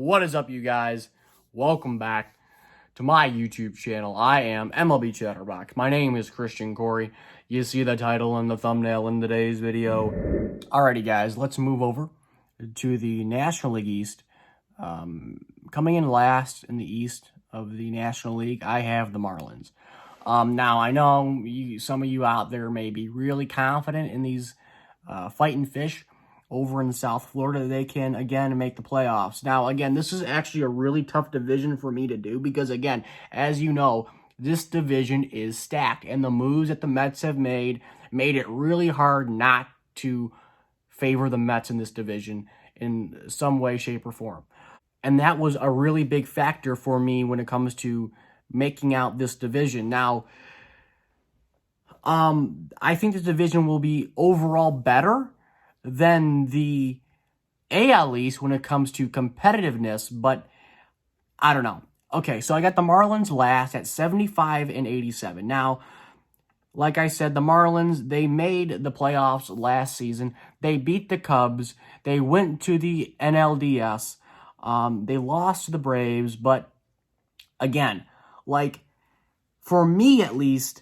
What is up, you guys? Welcome back to my YouTube channel. I am MLB Chatterbox. My name is Christian Corey. You see the title and the thumbnail in today's video. Alrighty, guys, let's move over to the National League East. Coming in last in the East of the National League, I have the Marlins. Now, I know some of you out there may be really confident in these Fighting Fish over in South Florida. They can, again, make the playoffs. Now, again, this is actually a really tough division for me to do because, again, as you know, this division is stacked, and the moves that the Mets have made it really hard not to favor the Mets in this division in some way, shape, or form. And that was a really big factor for me when it comes to making out this division. Now, I think this division will be overall better than the AL East when it comes to competitiveness, but I don't know. Okay, so I got the Marlins last at 75 and 87. Now, like I said, the Marlins, they made the playoffs last season. They beat the Cubs. They went to the NLDS. They lost to the Braves, but again, like, for me at least,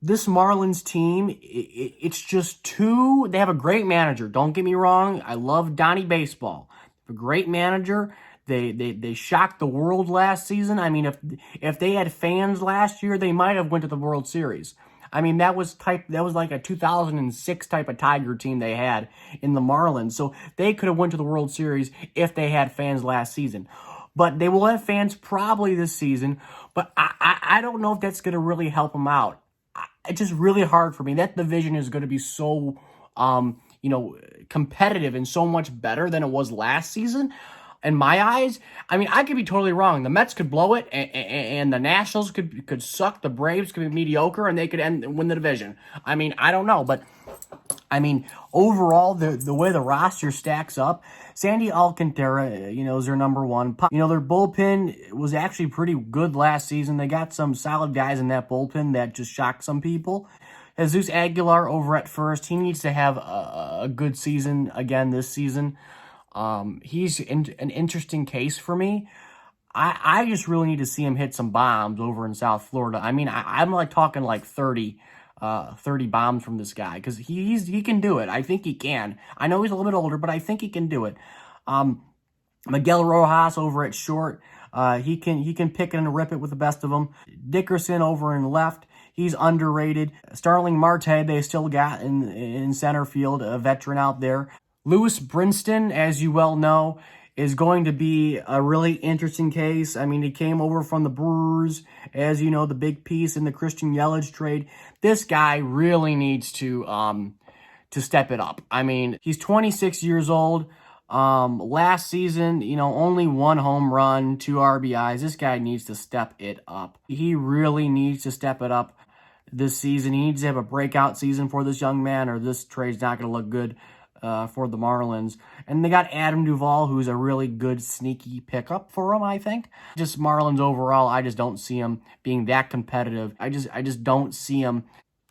this Marlins team, it's just too... They have a great manager. Don't get me wrong. I love Donnie Baseball. A great manager. They shocked the world last season. I mean, if they had fans last year, they might have went to the World Series. I mean, that was like a 2006 type of Tiger team they had in the Marlins. So they could have went to the World Series if they had fans last season. But they will have fans probably this season. But I don't know if that's going to really help them out. It's just really hard for me. That division is going to be so, competitive and so much better than it was last season. In my eyes, I mean, I could be totally wrong. The Mets could blow it, and the Nationals could suck. The Braves could be mediocre, and they could win the division. I mean, I don't know, but I mean, overall, the way the roster stacks up, Sandy Alcantara, is their number one. Their bullpen was actually pretty good last season. They got some solid guys in that bullpen that just shocked some people. Zeus Aguilar over at first. He needs to have a good season again this season. He's an interesting case for me. I just really need to see him hit some bombs over in South Florida. I mean, I'm like talking like 30 bombs from this guy, because he can do it. I think he can. I know he's a little bit older, but I think he can do it. Miguel Rojas over at short, he can pick it and rip it with the best of them. Dickerson over in left, he's underrated. Starling Marte, they still got in center field, a veteran out there. Lewis Brinson, as you well know, is going to be a really interesting case. I mean, he came over from the Brewers, as you know, the big piece in the Christian Yelich trade. This guy really needs to step it up. I mean, he's 26 years old. Last season, only 1 home run, 2 RBIs. This guy needs to step it up. He really needs to step it up this season. He needs to have a breakout season for this young man, or this trade's not going to look good for the Marlins. And they got Adam Duvall, who's a really good sneaky pickup for them, I think. Just Marlins overall, I just don't see them being that competitive. I just don't see them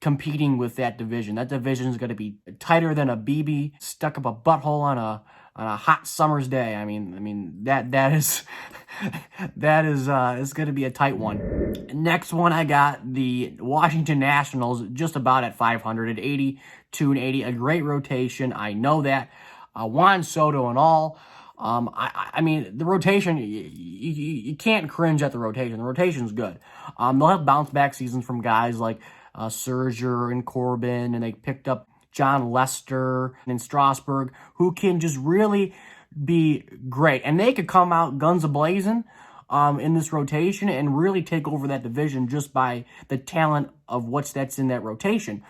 competing with that division. That division is going to be tighter than a BB stuck up a butthole on a hot summer's day. I mean that is it's going to be a tight one. Next one, I got the Washington Nationals, just about at 500 at 82 and 80. A great rotation. I know that. Juan Soto and all. I mean, the rotation, you can't cringe at the rotation. The rotation's good. They'll have bounce back seasons from guys like Serger and Corbin, and they picked up John Lester and Strasburg, who can just really be great. And they could come out guns a-blazing in this rotation and really take over that division just by the talent of that's in that rotation.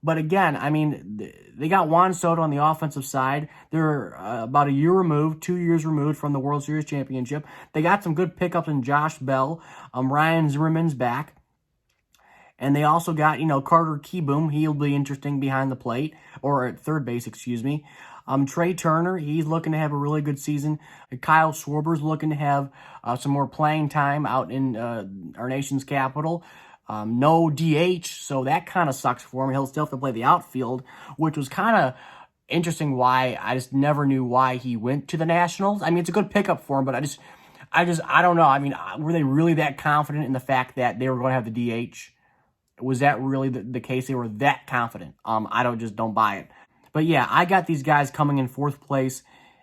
But again, I mean, they got Juan Soto on the offensive side. They're about 2 years removed from the World Series championship. They got some good pickups in Josh Bell. Ryan Zimmerman's back. And they also got, Carter Kieboom. He'll be interesting behind the plate, or at third base, excuse me. Trey Turner, he's looking to have a really good season. Kyle Schwarber's looking to have some more playing time out in our nation's capital. No DH, so that kind of sucks for him. He'll still have to play the outfield, which was kind of interesting why. I just never knew why he went to the Nationals. I mean, it's a good pickup for him, but I don't know. I mean, were they really that confident in the fact that they were going to have the DH? Was that really the case? They were that confident? Don't buy it. But yeah, I got these guys coming in fourth place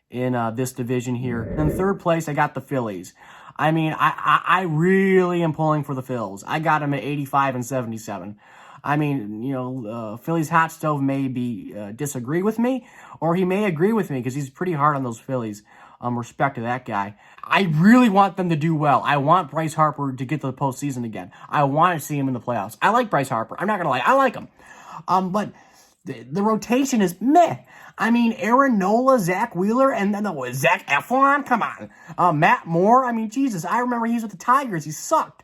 in this division here. In third place, I got the Phillies. I mean, I really am pulling for the Phils. I got them at 85 and 77. I mean, Phillies hot stove may disagree with me, or he may agree with me because he's pretty hard on those Phillies. Respect to that guy. I really want them to do well. I want Bryce Harper to get to the postseason again. I want to see him in the playoffs. I like Bryce Harper. I'm not gonna lie, I like him. But the rotation is meh. I mean, Aaron Nola, Zach Wheeler, and then Zach Eflin. Come on, Matt Moore. I mean, Jesus, I remember he was with the Tigers. He sucked.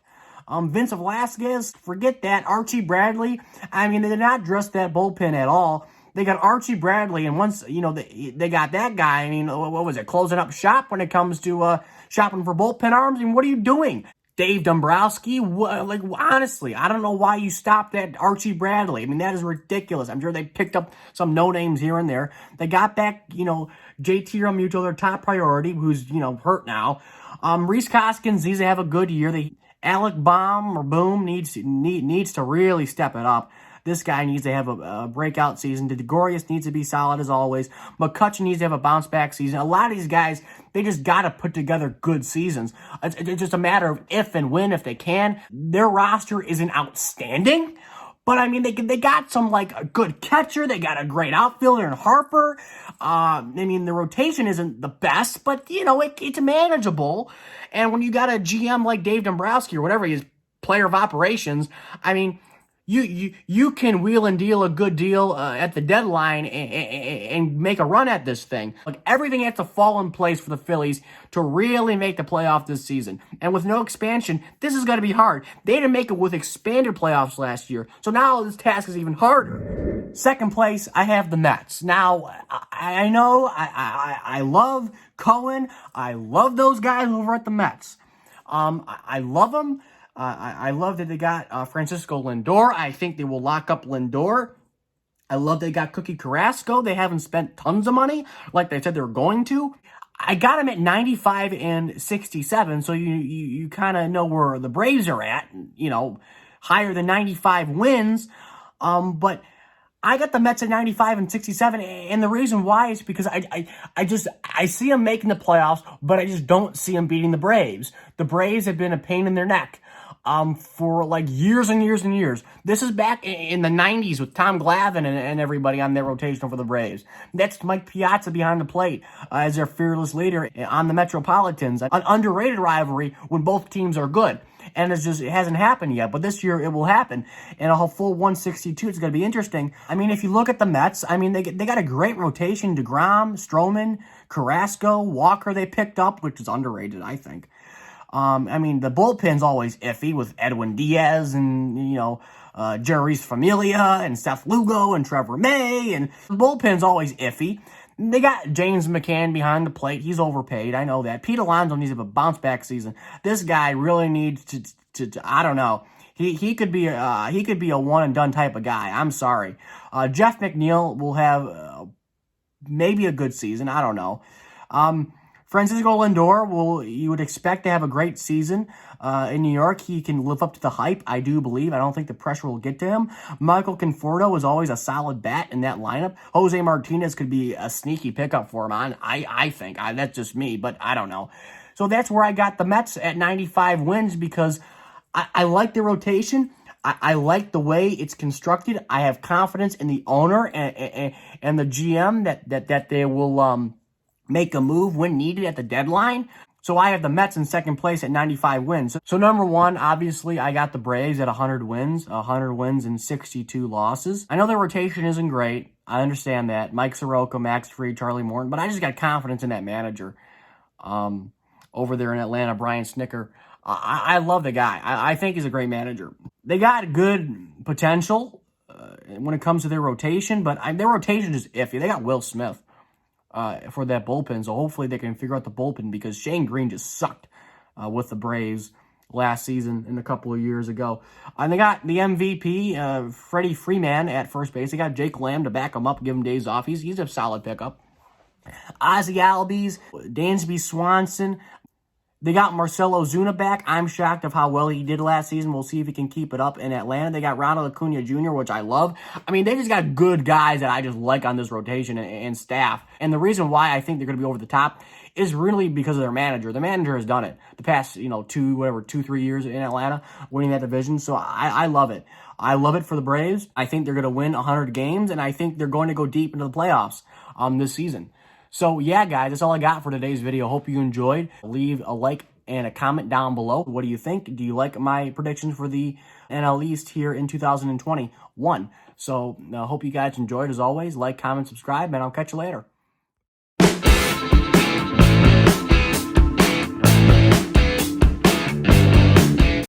Vince Velasquez, forget that. Archie Bradley. I mean, they did not dress that bullpen at all. They got Archie Bradley, and once, they got that guy, I mean, what was it, closing up shop when it comes to shopping for bullpen arms? I mean, what are you doing? Dave Dombrowski, honestly, I don't know why you stopped that Archie Bradley. I mean, that is ridiculous. I'm sure they picked up some no-names here and there. They got back, JT Realmuto, their top priority, who's, hurt now. Rhys Hoskins needs to have a good year. Alec Boom needs to really step it up. This guy needs to have a breakout season. DeGorius needs to be solid as always. McCutchen needs to have a bounce-back season. A lot of these guys, they just got to put together good seasons. It's just a matter of if and when, if they can. Their roster isn't outstanding, but I mean, they got some, a good catcher. They got a great outfielder in Harper. I mean, the rotation isn't the best, but, it's manageable. And when you got a GM like Dave Dombrowski or whatever he is, player of operations, I mean, you can wheel and deal a good deal at the deadline and make a run at this thing. Everything has to fall in place for the Phillies to really make the playoff this season. And with no expansion, this is going to be hard. They didn't make it with expanded playoffs last year, so now this task is even harder. Second place, I have the Mets. Now, I know I love Cohen. I love those guys over at the Mets. I love them. I love that they got Francisco Lindor. I think they will lock up Lindor. I love they got Cookie Carrasco. They haven't spent tons of money like they said they were going to. I got him at 95 and 67, so you kind of know where the Braves are at, higher than 95 wins. But I got the Mets at 95 and 67, and the reason why is because I see them making the playoffs, but I just don't see them beating the Braves. The Braves have been a pain in their neck for years and years and years. This is back in the 90s with Tom Glavine and everybody on their rotation for the Braves. That's Mike Piazza behind the plate as their fearless leader on the Metropolitans. An underrated rivalry when both teams are good. And it hasn't happened yet, but this year it will happen. And a full 162, it's going to be interesting. I mean, if you look at the Mets, I mean, they got a great rotation. DeGrom, Stroman, Carrasco, Walker they picked up, which is underrated, I think. I mean, the bullpen's always iffy with Edwin Diaz and, Jerry's Familia and Seth Lugo and Trevor May. And the bullpen's always iffy. They got James McCann behind the plate. He's overpaid. I know that. Pete Alonso needs to have a bounce-back season. This guy really needs to I don't know. He could be a one-and-done type of guy. I'm sorry. Jeff McNeil will have maybe a good season. I don't know. Francisco Lindor you would expect to have a great season in New York. He can live up to the hype, I do believe. I don't think the pressure will get to him. Michael Conforto is always a solid bat in that lineup. Jose Martinez could be a sneaky pickup for him. I think. That's just me, but I don't know. So that's where I got the Mets at 95 wins because I like the rotation. I like the way it's constructed. I have confidence in the owner and the GM that they will make a move when needed at the deadline. So I have the Mets in second place at 95 wins. So number one, obviously, I got the Braves at 100 wins and 62 losses. I know their rotation isn't great. I understand that. Mike Soroka, Max Fried, Charlie Morton, but I just got confidence in that manager over there in Atlanta, Brian Snicker. I love the guy. I think he's a great manager. They got good potential when it comes to their rotation, but their rotation is iffy. They got Will Smith for that bullpen, so hopefully they can figure out the bullpen because Shane Green just sucked with the Braves last season and a couple of years ago. And they got the MVP, Freddie Freeman at first base. They got Jake Lamb to back him up, give him days off. He's a solid pickup. Ozzie Albies, Dansby Swanson. They got Marcell Ozuna back. I'm shocked of how well he did last season. We'll see if he can keep it up in Atlanta. They got Ronald Acuna Jr., which I love. I mean, they just got good guys that I just like on this rotation and staff. And the reason why I think they're going to be over the top is really because of their manager. The manager has done it the past, 2-3 years in Atlanta, winning that division. So I love it. I love it for the Braves. I think they're going to win 100 games, and I think they're going to go deep into the playoffs this season. So, yeah, guys, that's all I got for today's video. Hope you enjoyed. Leave a like and a comment down below. What do you think? Do you like my predictions for the NL East here in 2021? So, hope you guys enjoyed. As always, like, comment, subscribe, and I'll catch you later.